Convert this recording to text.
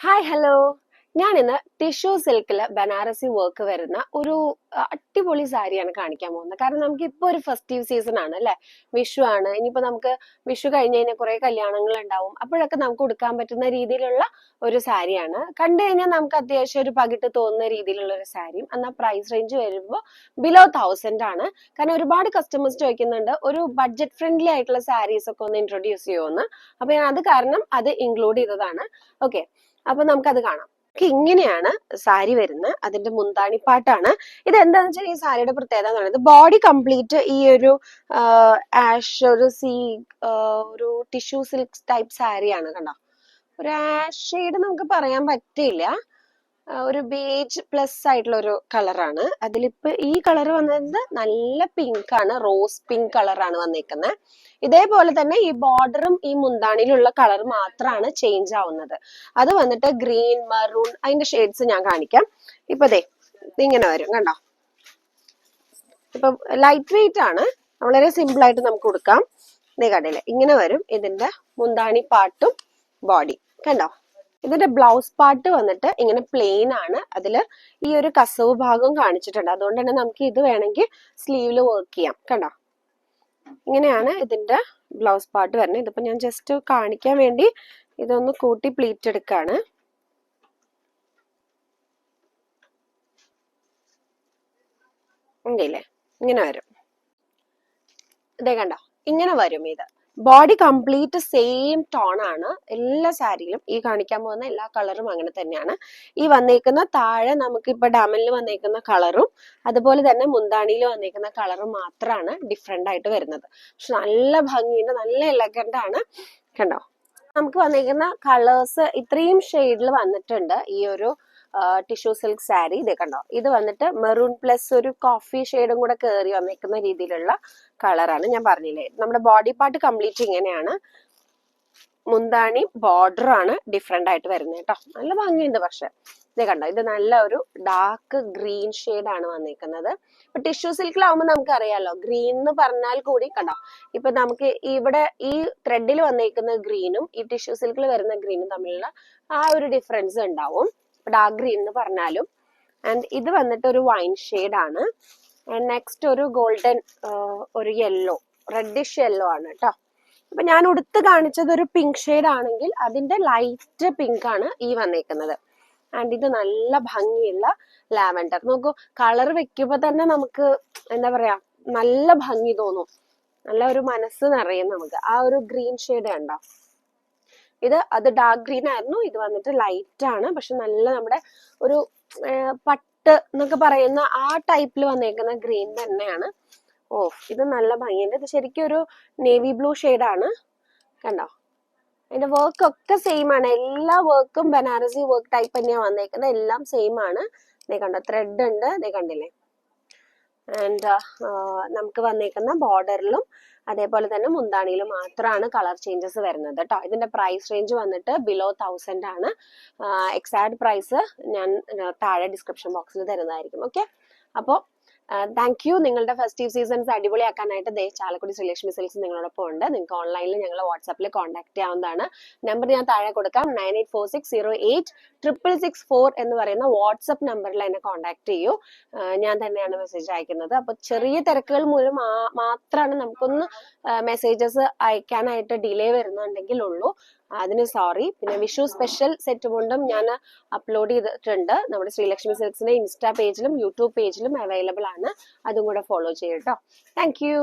Hi hello. ഞാൻ ഇന്ന് tissue സിൽക്കില് Banarasi work വരുന്ന ഒരു അടിപൊളി സാരിയാണ് കാണിക്കാൻ പോകുന്നത്. കാരണം നമുക്ക് ഇപ്പൊ ഒരു ഫെസ്റ്റീവ് സീസൺ ആണ് അല്ലെ, വിഷു ആണ്. ഇനിയിപ്പോ നമുക്ക് വിഷു കഴിഞ്ഞ് കഴിഞ്ഞാൽ കുറെ കല്യാണങ്ങൾ ഉണ്ടാവും. അപ്പോഴൊക്കെ നമുക്ക് ഉടുക്കാൻ പറ്റുന്ന രീതിയിലുള്ള ഒരു സാരിയാണ്. കണ്ടു കഴിഞ്ഞാൽ നമുക്ക് അത്യാവശ്യം ഒരു പകിട്ട് തോന്നുന്ന രീതിയിലുള്ള ഒരു സാരിയും. എന്നാൽ പ്രൈസ് റേഞ്ച് വരുമ്പോൾ ബിലോ 1000 ആണ്. കാരണം ഒരുപാട് കസ്റ്റമേഴ്സ് ചോദിക്കുന്നുണ്ട് ഒരു ബഡ്ജറ്റ് ഫ്രണ്ട്ലി ആയിട്ടുള്ള സാരീസ് ഒക്കെ ഒന്ന് ഇൻട്രൊഡ്യൂസ് ചെയ്യുമെന്ന്. അപ്പൊ ഞാൻ അത് കാരണം അത് ഇൻക്ലൂഡ് ചെയ്തതാണ്. ഓക്കെ, അപ്പൊ നമുക്കത് കാണാം. ഇങ്ങനെയാണ് സാരി വരുന്നത്. അതിന്റെ മുന്താണിപ്പാട്ടാണ് ഇത്. എന്താണെന്ന് വെച്ചാൽ ഈ സാരിയുടെ പ്രത്യേകത എന്ന് പറയുന്നത് ബോഡി കംപ്ലീറ്റ് ഈ ഒരു ആഷ് ഒരു ഒരു ടിഷ്യൂ സിൽക്ക് ടൈപ്പ് സാരിയാണ്. കണ്ടോ, ഒരു ആഷ് ഷെയ്ഡ് നമുക്ക് പറയാൻ പറ്റില്ല, ഒരു ബേജ് പ്ലസ് ആയിട്ടുള്ള ഒരു കളറാണ്. അതിലിപ്പോ ഈ കളർ വന്നത് നല്ല പിങ്ക് ആണ്, റോസ് പിങ്ക് കളറാണ് വന്നേക്കുന്നത്. ഇതേപോലെ തന്നെ ഈ ബോർഡറും ഈ മുന്താണിയിലുള്ള കളർ മാത്രമാണ് ചേഞ്ച് ആവുന്നത്. അത് വന്നിട്ട് ഗ്രീൻ, മറൂൺ, അതിന്റെ ഷെയ്ഡ്സ് ഞാൻ കാണിക്കാം. ഇപ്പൊ ദേ ഇങ്ങനെ വരും, കണ്ടോ. ഇപ്പൊ ലൈറ്റ് വെയിറ്റ് ആണ്, വളരെ സിമ്പിൾ ആയിട്ട് നമുക്ക് കൊടുക്കാം. ഇതേ കണ്ടില്ലേ, ഇങ്ങനെ വരും ഇതിന്റെ മുന്താണി പാട്ടും ബോഡി. കണ്ടോ, ഇതിന്റെ ബ്ലൗസ് പാർട്ട് വന്നിട്ട് ഇങ്ങനെ പ്ലെയിൻ ആണ്. അതില് ഈ ഒരു കസവ് ഭാഗം കാണിച്ചിട്ടുണ്ട്. അതുകൊണ്ട് തന്നെ നമുക്ക് ഇത് വേണമെങ്കിൽ സ്ലീവില് വർക്ക് ചെയ്യാം. കണ്ടോ, ഇങ്ങനെയാണ് ഇതിന്റെ ബ്ലൗസ് പാർട്ട് വരുന്നത്. ഇതിപ്പോ ഞാൻ ജസ്റ്റ് കാണിക്കാൻ വേണ്ടി ഇതൊന്ന് കൂട്ടി പ്ലീറ്റ് എടുക്കാണ്. ഉണ്ടല്ലേ, ഇങ്ങനെ വരും. ഇതേ കണ്ടോ, ഇങ്ങനെ വരും. ഇത് ബോഡി കംപ്ലീറ്റ് സെയിം ടോൺ ആണ് എല്ലാ സാരിയിലും. ഈ കാണിക്കാൻ പോകുന്ന എല്ലാ കളറും അങ്ങനെ തന്നെയാണ്. ഈ വന്നേക്കുന്ന താഴെ നമുക്ക് ഇപ്പൊ ഡാമനിൽ വന്നേക്കുന്ന കളറും അതുപോലെ തന്നെ മുന്താണിയിൽ വന്നേക്കുന്ന കളറും മാത്രമാണ് ഡിഫറെന്റ് ആയിട്ട് വരുന്നത്. പക്ഷെ നല്ല ഭംഗിയുണ്ട്, നല്ല എലഗന്റ് ആണ്. കണ്ടോ, നമുക്ക് വന്നേക്കുന്ന കളേഴ്സ് ഇത്രയും ഷെയ്ഡിൽ വന്നിട്ടുണ്ട്. ഈ ഒരു ടിഷ്യൂ സിൽക്ക് സാരി ഇതേ കണ്ടോ, ഇത് വന്നിട്ട് മെറൂൺ പ്ലസ് ഒരു കോഫി ഷെയ്ഡും കൂടെ കയറി വന്നിരിക്കുന്ന രീതിയിലുള്ള കളറാണ്. ഞാൻ പറഞ്ഞില്ലേ, നമ്മുടെ ബോഡി പാർട്ട് കംപ്ലീറ്റ് ഇങ്ങനെയാണ്. മുന്താണി ബോർഡർ ആണ് ഡിഫറെന്റ് ആയിട്ട് വരുന്നത് കേട്ടോ. നല്ല ഭംഗിയുണ്ട്. പക്ഷെ ഇതേ കണ്ടോ, ഇത് നല്ല ഒരു ഡാർക്ക് ഗ്രീൻ ഷെയ്ഡ് ആണ് വന്നിരിക്കുന്നത്. ഇപ്പൊ ടിഷ്യൂ സിൽക്കിലാവുമ്പോൾ നമുക്ക് അറിയാലോ, ഗ്രീൻ എന്ന് പറഞ്ഞാൽ കൂടി കണ്ടോ, ഇപ്പൊ നമുക്ക് ഇവിടെ ഈ ത്രെഡിൽ വന്നിരിക്കുന്ന ഗ്രീനും ഈ ടിഷ്യൂ സിൽക്കിൽ വരുന്ന ഗ്രീനും തമ്മിലുള്ള ആ ഒരു ഡിഫറൻസ് ഉണ്ടാവും, ഡാർക്ക് ഗ്രീൻ എന്ന് പറഞ്ഞാലും. ആൻഡ് ഇത് വന്നിട്ട് ഒരു വൈൻ ഷെയ്ഡ് ആണ്. ആൻഡ് നെക്സ്റ്റ് ഒരു ഗോൾഡൻ ഒരു യെല്ലോ, റെഡിഷ് യെല്ലോ ആണ് കേട്ടോ. അപ്പൊ ഞാൻ ഉടുത്ത് കാണിച്ചത് ഒരു പിങ്ക് ഷെയ്ഡ് ആണെങ്കിൽ അതിന്റെ ലൈറ്റ് പിങ്ക് ആണ് ഈ വന്നേക്കുന്നത്. ആൻഡ് ഇത് നല്ല ഭംഗിയുള്ള ലാവൻഡർ. നോക്കൂ, കളർ വെക്കുമ്പോ തന്നെ നമുക്ക് എന്താ പറയാ, നല്ല ഭംഗി തോന്നും, നല്ല ഒരു മനസ്സ് നിറയും നമുക്ക്. ആ ഒരു ഗ്രീൻ ഷെയ്ഡ് കണ്ടോ, അത് ഡാർക്ക് ഗ്രീൻ ആയിരുന്നു. ഇത് വന്നിട്ട് ലൈറ്റ് ആണ്, പക്ഷെ നല്ല നമ്മുടെ ഒരു പട്ട് എന്നൊക്കെ പറയുന്ന ആ ടൈപ്പിൽ വന്നേക്കുന്ന ഗ്രീൻ തന്നെയാണ്. ഓ, ഇത് നല്ല ഭംഗിയുണ്ട്. ഇത് ശരിക്കും ഒരു നേവി ബ്ലൂ ആണ്. കണ്ടോ, അതിന്റെ വർക്ക് ഒക്കെ സെയിം ആണ്. എല്ലാ വർക്കും ബനാറസി വർക്ക് ടൈപ്പ് തന്നെയാണ് വന്നേക്കുന്നത്. എല്ലാം സെയിം ആണ്. ഇതേ കണ്ടോ, ത്രെഡ് ഉണ്ട്, ഇതേ കണ്ടില്ലേ. ആൻഡ് നമുക്ക് വന്നേക്കുന്ന ബോർഡറിലും അതേപോലെ തന്നെ മുന്താണിയിലും മാത്രമാണ് കളർ ചേഞ്ചസ് വരുന്നത് കേട്ടോ. ഇതിന്റെ പ്രൈസ് റേഞ്ച് വന്നിട്ട് ബിലോ 1000 ആണ്. എക്സാക്ട് പ്രൈസ് ഞാൻ താഴെ ഡിസ്ക്രിപ്ഷൻ ബോക്സിൽ തരുന്നതായിരിക്കും. ഓക്കെ, അപ്പോൾ താങ്ക് യു. നിങ്ങളുടെ ഫെസ്റ്റീവ് സീസൺസ് അടിപൊളിയാക്കാനായിട്ട് ചാലക്കുടി ശ്രീലക്ഷ്മി സിൽക്സ് നിങ്ങളോടൊപ്പം ഉണ്ട്. നിങ്ങൾക്ക് ഓൺലൈനിൽ ഞങ്ങൾ വാട്സാപ്പിൽ കോൺടാക്ട് ചെയ്യാവുന്നതാണ്. നമ്പർ ഞാൻ താഴെ കൊടുക്കാം, 9846086664 എന്ന് പറയുന്ന വാട്സപ്പ് നമ്പറിൽ എന്നെ കോൺടാക്ട് ചെയ്യൂ. ഞാൻ തന്നെയാണ് മെസ്സേജ് അയക്കുന്നത്. അപ്പൊ ചെറിയ തിരക്കുകൾ മൂലം മാത്രമാണ് നമുക്കൊന്ന് മെസ്സേജസ് അയക്കാനായിട്ട് ഡിലേ വരുന്നുണ്ടെങ്കിൽ ഉള്ളൂ, അതിന് സോറി. പിന്നെ വിഷു സ്പെഷ്യൽ സെറ്റ് മുണ്ടും ഞാൻ അപ്ലോഡ് ചെയ്തിട്ടുണ്ട്. നമ്മുടെ ശ്രീലക്ഷ്മി സിൽക്സിന്റെ ഇൻസ്റ്റാ പേജിലും യൂട്യൂബ് പേജിലും അവൈലബിൾ ആണ്. അതും കൂടെ ഫോളോ ചെയ്യട്ടോ. Thank U.